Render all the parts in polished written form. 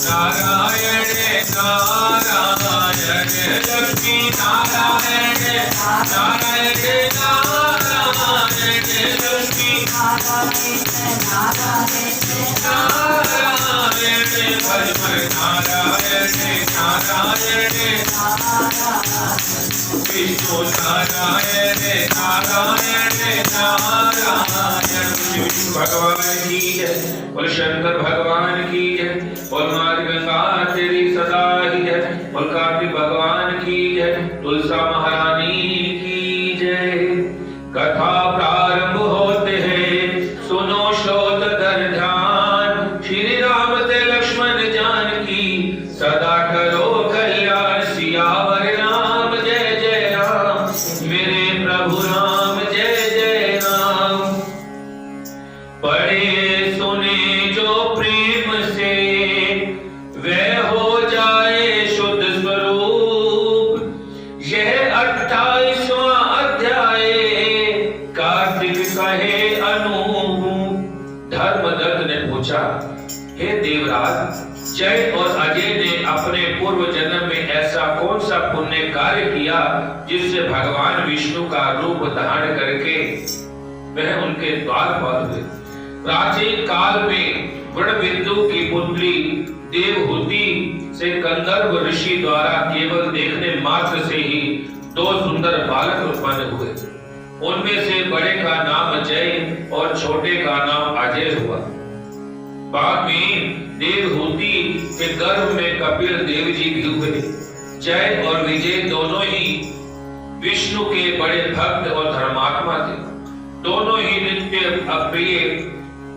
नारायण नारायण लक्ष्मी नारायण नारायण नारायण लक्ष्मी नारायण भजमर नारायण नारायण विष्णु नारायण नारायण नारायण। विष्णु भगवान की जय, बोल शंकर भगवान की जय, बोल माँ गंगा तेरी सदा ही जय, बोल कार्तिक भगवान की जय, तुलसा महारानी की जय। कथा प्रारंभ होते हैं, सुनो श्रोत कर ध्यान, श्री राम ते लक्ष्मण जानकी सदा करो कल्याण। सियावर राम जय जय राम, मेरे प्रभु राम जय जय राम। पढ़े सुने जो प्रेम से वह हो जाए शुद्ध स्वरूप। यह 28वां अध्याय कार्तिक कहे अनूप। धर्मदत्त ने पूछा, हे देवराज, जय और अजय ने अपने पूर्व जन्म में ऐसा कौन सा पुण्य कार्य किया जिससे भगवान विष्णु का रूप धारण करके वह उनके द्वार पर हुए। प्राचीन काल में वृणबिंदु की पुत्री देवहूति से गंधर्व ऋषि द्वारा केवल देखने मात्र से ही 2 सुंदर बालक उत्पन्न हुए। उनमें से बड़े का नाम जय और छोटे का नाम अजय हुआ। बाद में देवहूति के गर्भ में कपिल देव जी भी हुए। जय और विजय दोनों ही विष्णु के बड़े भक्त और धर्मात्मा थे। दोनों ही नित्य अप्रिय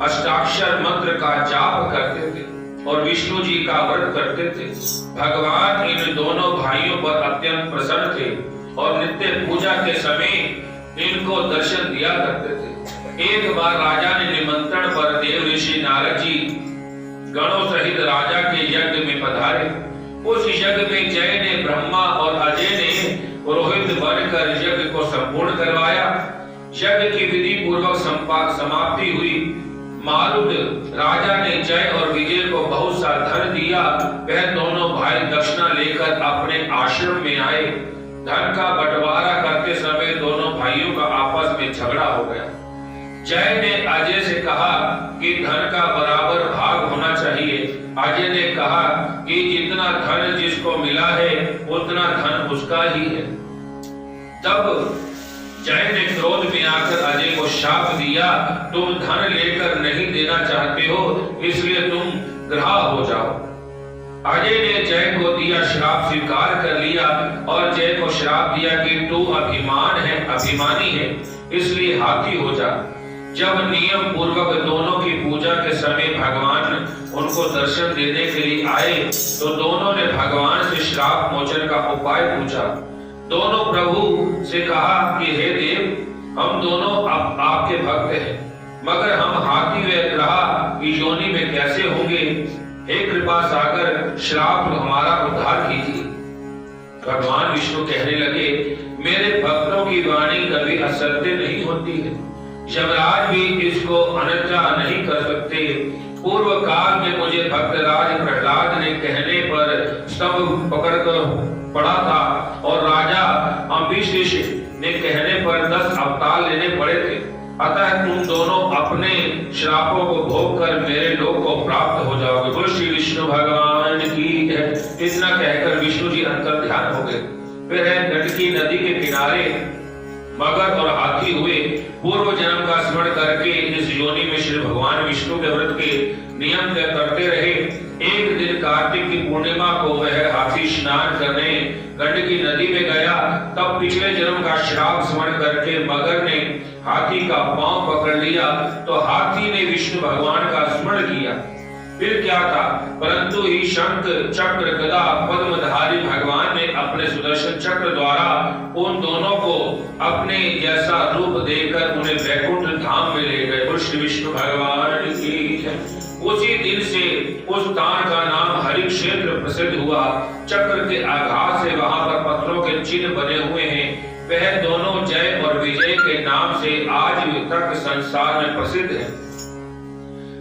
अष्टाक्षर मंत्र का जाप करते थे और विष्णु जी का व्रत करते थे। भगवान इन दोनों भाइयों पर अत्यंत प्रसन्न थे और नित्य पूजा के समय इनको दर्शन दिया करते थे। एक बार राजा ने निमंत्रण पर देव ऋषि नारद जी गणों सहित राजा के यज्ञ में पधारे। उस यज्ञ में जय ने ब्रह्मा और अजय ने पुरोहित बनकर यज्ञ को संपूर्ण करवाया। यज्ञ की विधि पूर्वक समाप्ति हुई। मारुद राजा ने जय और विजय को बहुत सा धन दिया। वह दोनों भाई दक्षिणा लेकर अपने आश्रम में आए। धन का बंटवारा करते समय दोनों भाइयों का आपस में झगड़ा हो गया। जय ने अजय से कहा कि धन का बराबर भाग होना चाहिए। अजय ने कहा कि जितना धन जिसको मिला है उतना धन उसका ही है। तब जय ने क्रोध में आकर अजय को शाप दिया, तुम धन लेकर नहीं देना चाहते हो, इसलिए तुम ग्राह हो जाओ। अजय ने जय को दिया श्राप स्वीकार कर लिया और जय को श्राप दिया कि तू अभिमानी है, इसलिए हाथी हो जा। जब नियम पूर्वक दोनों की पूजा के समय भगवान उनको दर्शन देने के लिए आए तो दोनों ने भगवान से श्राप मोचन का उपाय पूछा। दोनों प्रभु से कहा कि हे देव, हम दोनों आपके भक्त हैं, मगर हम हाथी व ग्राह की योनि में कैसे होंगे? हे कृपा सागर, श्राप हमारा उद्धार कीजिए। भगवान विष्णु कहने लगे, मेरे भक्तों की वाणी कभी असत्य नहीं होती है। यमराज भी इसको अन्यथा नहीं कर सकते। पूर्व काल में मुझे भक्तराज प्रहलाद ने कहने पर स्तंभ पकड़कर पड़ा था और राजा अम्बरीश ने कहने पर 10 अवतार लेने पड़े थे। अतः तुम दोनों अपने श्रापों को भोग कर मेरे लोक को प्राप्त हो जाओगे। बोल श्री विष्णु भगवान की जय। इतना कहकर विष्णु जी अंतर ध्यान हो गए। फिर गंडकी नदी के किनारे मगध और हाथी हुए। पूर्व जन्म का स्मरण करके इस योनि में श्री भगवान विष्णु के व्रत के नियम करते रहे। एक दिन कार्तिक की पूर्णिमा को वह हाथी स्नान करने गंडकी नदी में गया। तब पिछले जन्म का श्राप स्मरण करके मगर ने हाथी का पांव पकड़ लिया तो हाथी ने विष्णु भगवान का स्मरण किया। फिर क्या था, परंतु ही शंख चक्र गदा पद्मधारी भगवान ने अपने सुदर्शन चक्र द्वारा उन दोनों को अपने जैसा रूप देकर उन्हें वैकुंठ धाम में ले गए। श्री विष्णु भगवान की जय। उसी दिन से उस स्थान का नाम हरि क्षेत्र प्रसिद्ध हुआ। चक्र के आघात से वहां पर पत्थरों के चिन्ह बने हुए हैं। वह दोनों जय और विजय के नाम से आज तक संसार में प्रसिद्ध है।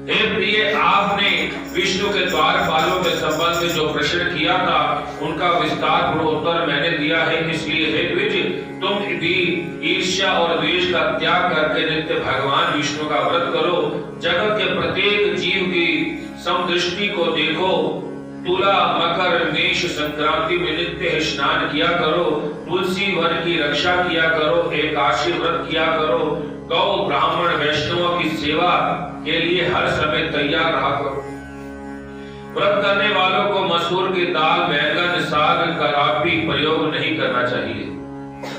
हे प्रिय, आपने विष्णु के द्वारपालों के संबंध में जो प्रश्न किया था उनका विस्तार पूर्वक उत्तर मैंने दिया है। इसलिए हे द्विज, तुम भी ईर्ष्या और द्वेष का त्याग करके नित्य भगवान विष्णु का व्रत करो। जगत के प्रत्येक जीव की समदृष्टि को देखो। तुला, मकर, मेष संक्रांति में नित्य स्नान किया करो। तुलसी वन की रक्षा किया करो। एकादशी व्रत किया करो। गौ, ब्राह्मण, वैष्णवों की सेवा के लिए हर समय तैयार रहा करो। व्रत करने वालों को मसूर की दाल, बैंगन, साग का भी प्रयोग नहीं करना चाहिए।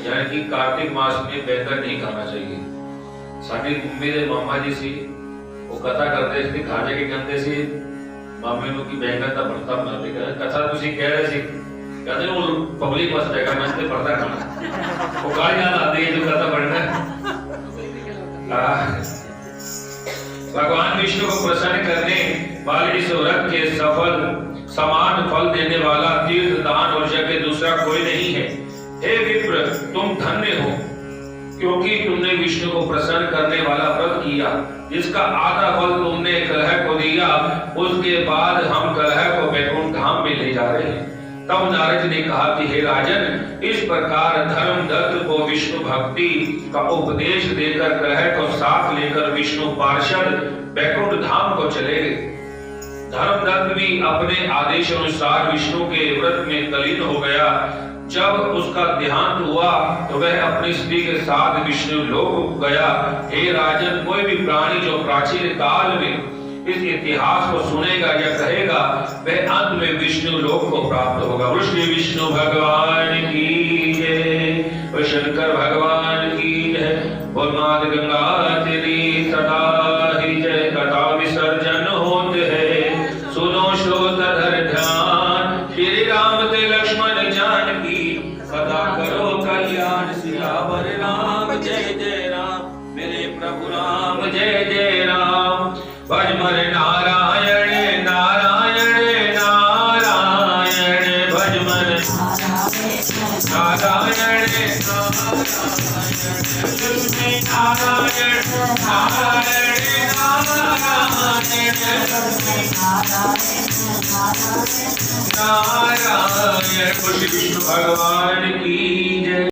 यानी कि कार्तिक मास में बैंगन नहीं खाना चाहिए। साडी मेरे मामा जी सी वो कथा करते थे, खाने के गंदे से मामे नु की बैंगन का भरता बनाते। कथा तुसी कह रहे थे, कहते वो पब्लिक बस जाएगा, मैं इसलिए भरता खाना वो गालियां आती है जो कथा पढ़ना। भगवान विष्णु को प्रसन्न करने वाले इस व्रत के समान फल देने वाला तीर्थ, दान और यज्ञ दूसरा कोई नहीं है। हे विप्र, तुम धन्य हो, क्योंकि तुमने विष्णु को प्रसन्न करने वाला व्रत किया, जिसका आधा फल तुमने कलह को दिया। उसके बाद हम कलह को वैकुंठ धाम में ले जा रहे हैं। तब नारद ने कहा कि हे राजन, इस प्रकार धर्मदत्त को विष्णु भक्ति का उपदेश देकर कलह को साथ लेकर विष्णु पार्षद वैकुंठ धाम को चले गए। धर्मदत्त भी अपने आदेश अनुसार विष्णु के व्रत में तल्लीन हो गया। जब उसका देहांत हुआ तो वह अपनी स्त्री के साथ विष्णु लोक गया। हे राजन, कोई भी प्राणी जो प्राचीन काल में इस इतिहास को सुनेगा या कहेगा, वह अंत में विष्णु लोक को प्राप्त होगा। श्री विष्णु भगवान की जय, शंकर भगवान की जय। बोल मात गंगा तेरी सदा ही जय। कथा विसर्जन होते है, सुनो श्रोताधर ध्यान। श्री राम ते लक्ष्मण जानकी, सदा करो कल्याण। सियावर राम जय जय राम, मेरे प्रभु राम जय जय राम। भज मन नारायण नारायण नारायण, भज मन नारायण नारायण नारायण। श्री विष्णु भगवान की जय।